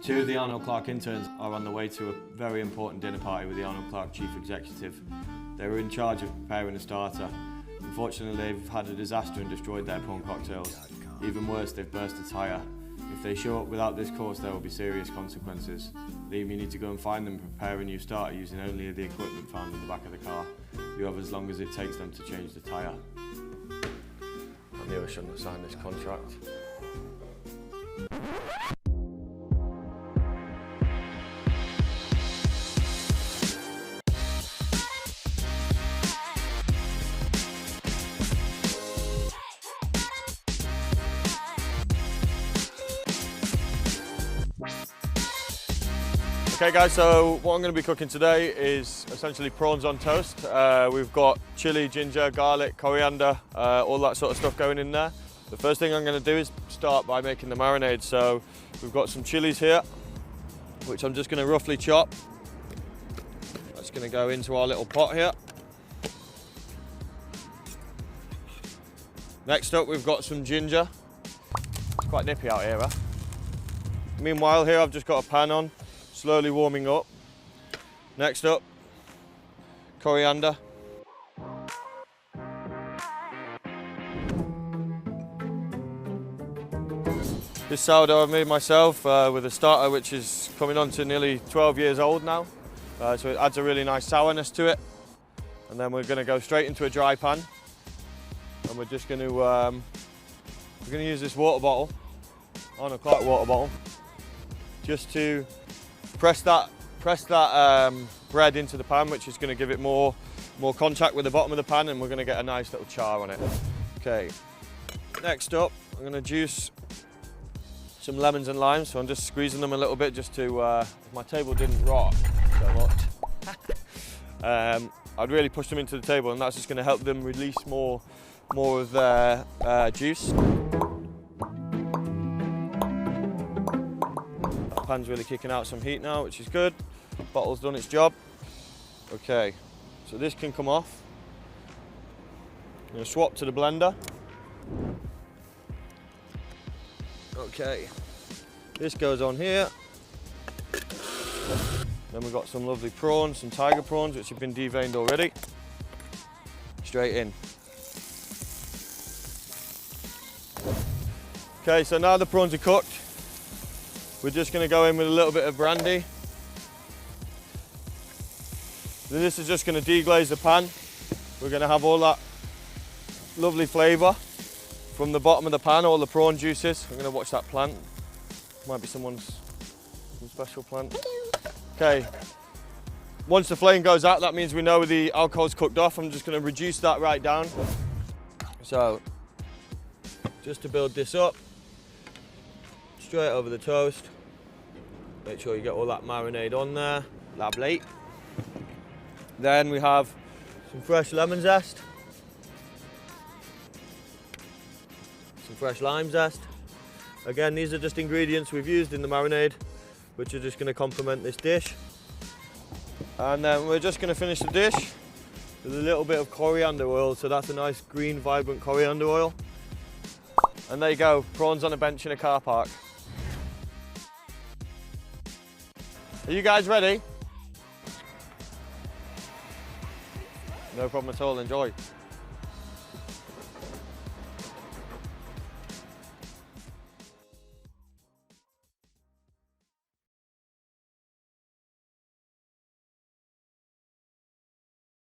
Two of the Arnold Clark interns are on the way to a very important dinner party with the Arnold Clark chief executive. They were in charge of preparing a starter. Unfortunately, they've had a disaster and destroyed their prawn cocktails. Even worse, they've burst a tyre. If they show up without this course, there will be serious consequences. Liam, you need to go and find them and prepare a new starter using only the equipment found in the back of the car. You have as long as it takes them to change the tyre. I knew I shouldn't have signed this contract. Okay guys, so what I'm going to be cooking today is essentially prawns on toast. We've got chili, ginger, garlic, coriander, all that sort of stuff going in there. The first thing I'm going to do is start by making the marinade. So we've got some chilies here, which I'm just going to roughly chop. That's going to go into our little pot here. Next up, we've got some ginger. It's quite nippy out here, huh? Meanwhile, here I've just got a pan on, slowly warming up. Next up, coriander. This sourdough I've made myself with a starter which is coming on to nearly 12 years old now. So it adds a really nice sourness to it. And then we're going to go straight into a dry pan. And we're just going to use this water bottle, Arnold Clark water bottle, just to press that bread into the pan, which is going to give it more contact with the bottom of the pan, and we're going to get a nice little char on it. Okay, next up I'm going to juice some lemons and limes, so I'm just squeezing them a little bit just to, if my table didn't rot so much, I'd really push them into the table, and that's just going to help them release more of their juice. Pan's really kicking out some heat now, which is good. Bottle's done its job. Okay, so this can come off. I'm going to swap to the blender. Okay, this goes on here. Then we've got some lovely prawns, some tiger prawns, which have been deveined already. Straight in. Okay, so now the prawns are cooked, we're just going to go in with a little bit of brandy. Then this is just going to deglaze the pan. We're going to have all that lovely flavour from the bottom of the pan, all the prawn juices. I'm going to watch that plant. Might be some special plant. Okay, once the flame goes out, that means we know the alcohol's cooked off. I'm just going to reduce that right down. So, just to build this up, straight over the toast. Make sure you get all that marinade on there, lovely. Then we have some fresh lemon zest, some fresh lime zest. Again, these are just ingredients we've used in the marinade, which are just going to complement this dish. And then we're just going to finish the dish with a little bit of coriander oil, so that's a nice green, vibrant coriander oil. And there you go, prawns on a bench in a car park. Are you guys ready? No problem at all, enjoy.